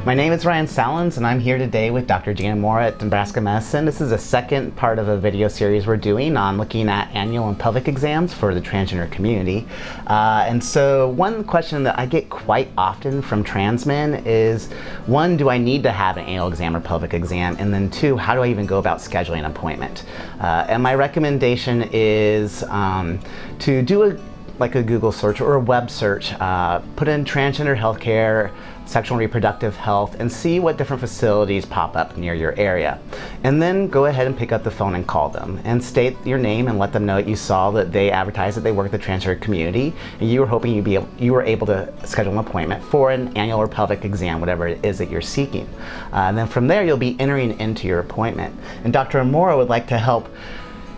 My name is Ryan Sallans, and I'm here today with Dr. Amoura at Nebraska Medicine. This is the second part of a video series we're doing on looking at annual and pelvic exams for the transgender community. And so one question that I get quite often from trans men is, one, do I need to have an annual exam or pelvic exam? And then two, how do I even go about scheduling an appointment? And my recommendation is to do a Google search or a web search, put in transgender healthcare, sexual and reproductive health, and see what different facilities pop up near your area. And then go ahead and pick up the phone and call them and state your name and let them know that you saw that they advertised that they work in the transgender community and you were hoping you were able to schedule an appointment for an annual or pelvic exam, whatever it is that you're seeking. And then from there you'll be entering into your appointment. And Dr. Amoura would like to help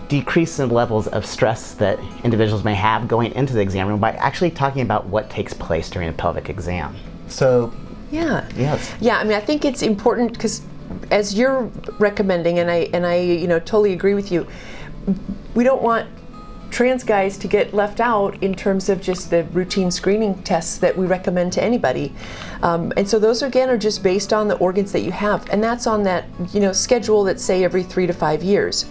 decrease the levels of stress that individuals may have going into the exam room by actually talking about what takes place during a pelvic exam. So, yes. Yeah, I mean, I think it's important because as you're recommending, and I totally agree with you, we don't want trans guys to get left out in terms of just the routine screening tests that we recommend to anybody. And so those again are just based on the organs that you have, and that's on that schedule that's say every 3 to 5 years.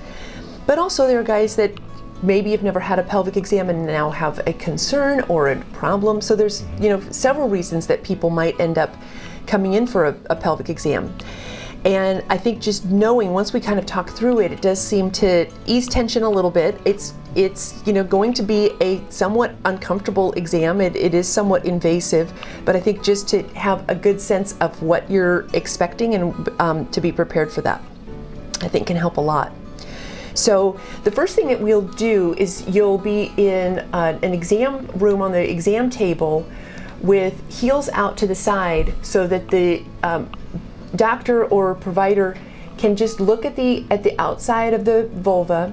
But also there are guys that maybe have never had a pelvic exam and now have a concern or a problem. So there's several reasons that people might end up coming in for a pelvic exam. And I think just knowing, once we kind of talk through it, it does seem to ease tension a little bit. It's going to be a somewhat uncomfortable exam. It is somewhat invasive, but I think just to have a good sense of what you're expecting and to be prepared for that, I think can help a lot. So the first thing that we'll do is you'll be in an exam room on the exam table with heels out to the side so that the doctor or provider can just look at the outside of the vulva.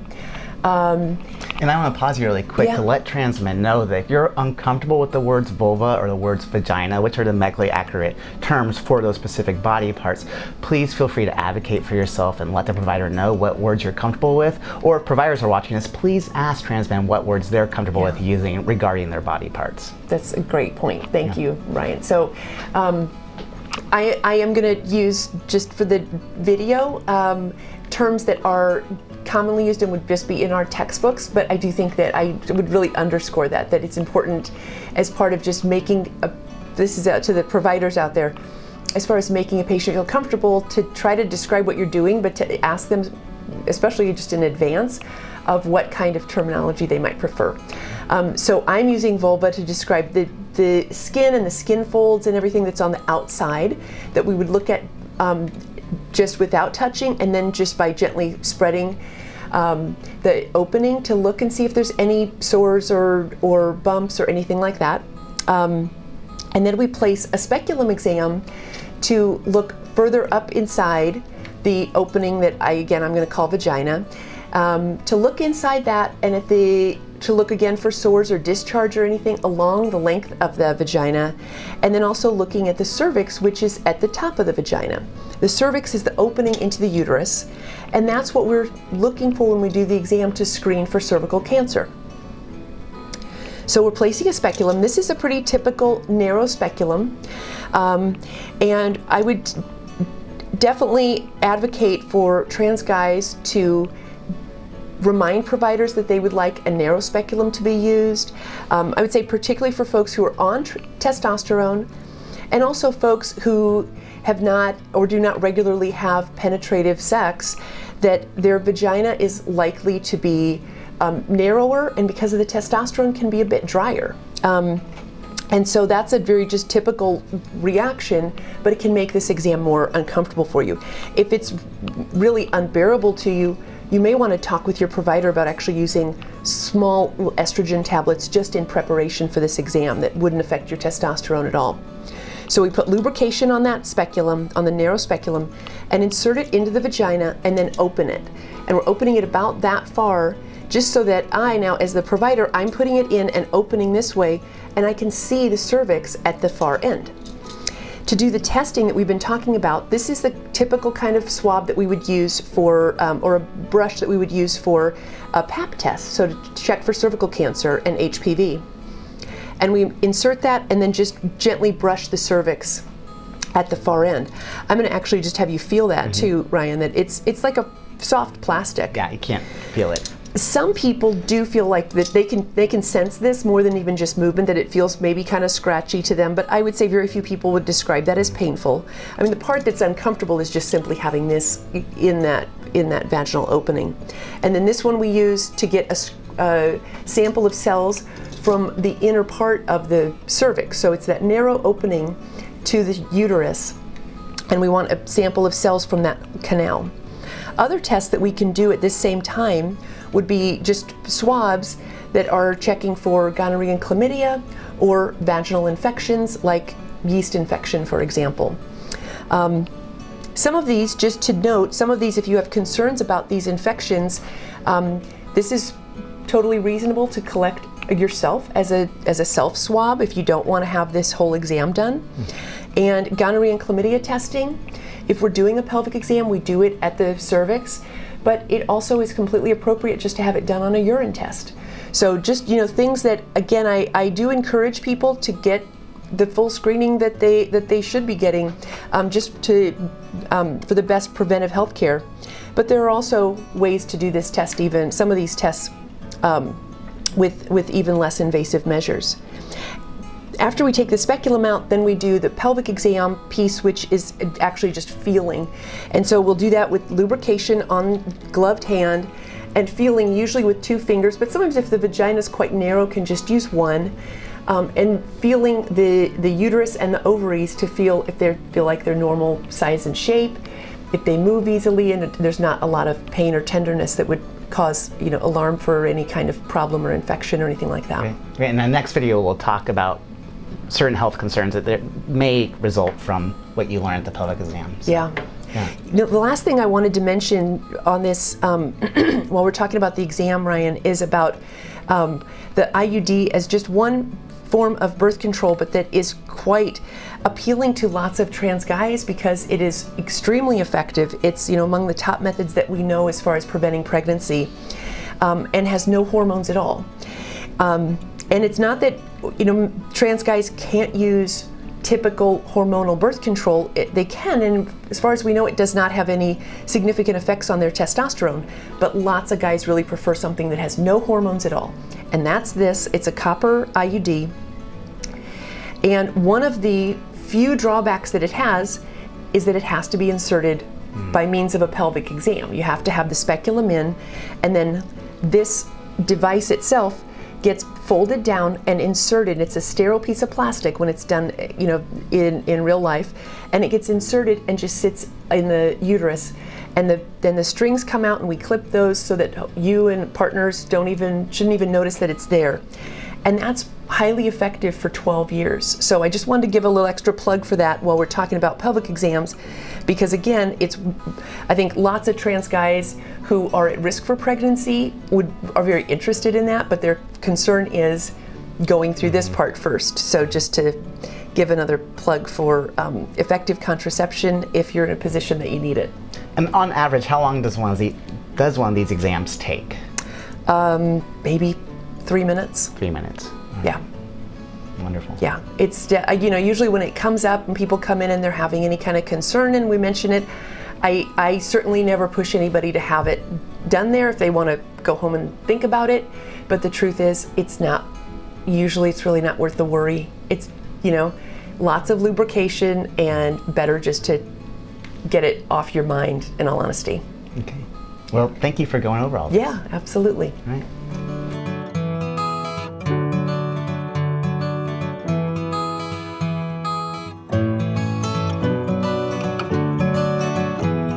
And I want to pause you really quick to let trans men know that if you're uncomfortable with the words vulva or the words vagina, which are the medically accurate terms for those specific body parts, please feel free to advocate for yourself and let the provider know what words you're comfortable with. Or if providers are watching this, please ask trans men what words they're comfortable with using regarding their body parts. That's a great point. Thank you, Ryan. So I am going to use, just for the video, terms that are commonly used and would just be in our textbooks, but I do think that I would really underscore that it's important as part of just making this is out to the providers out there, as far as making a patient feel comfortable, to try to describe what you're doing, but to ask them, especially just in advance, of what kind of terminology they might prefer. So I'm using vulva to describe the skin and the skin folds and everything that's on the outside that we would look at just without touching, and then just by gently spreading the opening to look and see if there's any sores or bumps or anything like that. And then we place a speculum exam to look further up inside the opening that I'm going to call vagina, to look inside that and to look again for sores or discharge or anything along the length of the vagina, and then also looking at the cervix, which is at the top of the vagina. The cervix is the opening into the uterus, and that's what we're looking for when we do the exam to screen for cervical cancer. So we're placing a speculum. This is a pretty typical narrow speculum, and I would definitely advocate for trans guys to remind providers that they would like a narrow speculum to be used. I would say particularly for folks who are on testosterone, and also folks who have not or do not regularly have penetrative sex, that their vagina is likely to be narrower, and because of the testosterone can be a bit drier. And so that's a very just typical reaction, but it can make this exam more uncomfortable for you. If it's really unbearable to you, you may want to talk with your provider about actually using small estrogen tablets just in preparation for this exam that wouldn't affect your testosterone at all. So we put lubrication on that speculum, on the narrow speculum, and insert it into the vagina and then open it. And we're opening it about that far, just so that now as the provider, I'm putting it in and opening this way, and I can see the cervix at the far end. To do the testing that we've been talking about, this is the typical kind of swab that we would use for, or a brush that we would use for a Pap test, so to check for cervical cancer and HPV. And we insert that and then just gently brush the cervix at the far end. I'm going to actually just have you feel that too, Ryan, that it's like a soft plastic. Yeah, you can't feel it. Some people do feel like that they can sense this more than even just movement, that it feels maybe kind of scratchy to them, but I would say very few people would describe that as painful. I mean, the part that's uncomfortable is just simply having this in that vaginal opening. And then this one we use to get a sample of cells from the inner part of the cervix. So it's that narrow opening to the uterus, and we want a sample of cells from that canal. Other tests that we can do at this same time would be just swabs that are checking for gonorrhea and chlamydia or vaginal infections like yeast infection, for example. Some of these, just to note, some of these, if you have concerns about these infections, this is totally reasonable to collect yourself as a self swab if you don't want to have this whole exam done. And gonorrhea and chlamydia testing, if we're doing a pelvic exam, we do it at the cervix, but it also is completely appropriate just to have it done on a urine test. So just, things that, again, I do encourage people to get the full screening that they should be getting, just to for the best preventive health care. But there are also ways to do this test, even some of these tests with even less invasive measures. After we take the speculum out, then we do the pelvic exam piece, which is actually just feeling. And so we'll do that with lubrication on gloved hand and feeling, usually with 2 fingers, but sometimes if the vagina is quite narrow, can just use 1. And feeling the uterus and the ovaries to feel if they feel like they're normal size and shape, if they move easily and there's not a lot of pain or tenderness that would cause alarm for any kind of problem or infection or anything like that. Right. In the next video, we'll talk about certain health concerns that may result from what you learned at the pelvic exam. So, yeah. The last thing I wanted to mention on this, while we're talking about the exam, Ryan, is about the IUD as just one form of birth control, but that is quite appealing to lots of trans guys because it is extremely effective. It's among the top methods that we know as far as preventing pregnancy, and has no hormones at all. And it's not that trans guys can't use typical hormonal birth control. They can, and as far as we know, it does not have any significant effects on their testosterone. But lots of guys really prefer something that has no hormones at all, and that's this. It's a copper IUD, and one of the few drawbacks that it has is that it has to be inserted by means of a pelvic exam. You have to have the speculum in, and then this device itself gets folded down and inserted. It's a sterile piece of plastic when it's done, in real life, and it gets inserted and just sits in the uterus. And then the strings come out, and we clip those so that you and partners shouldn't even notice that it's there. And that's highly effective for 12 years. So I just wanted to give a little extra plug for that while we're talking about pelvic exams, because again, I think lots of trans guys who are at risk for pregnancy are very interested in that, but their concern is going through this part first. So just to give another plug for effective contraception if you're in a position that you need it. And on average, how long does one of these exams take? Maybe 3 minutes. 3 minutes. Yeah. Wonderful. Yeah, it's usually when it comes up and people come in and they're having any kind of concern and we mention it, I certainly never push anybody to have it done there if they want to go home and think about it. But the truth is, it's really not worth the worry. It's lots of lubrication and better just to get it off your mind, in all honesty. Okay. Well, thank you for going over all this. Yeah, absolutely. All right.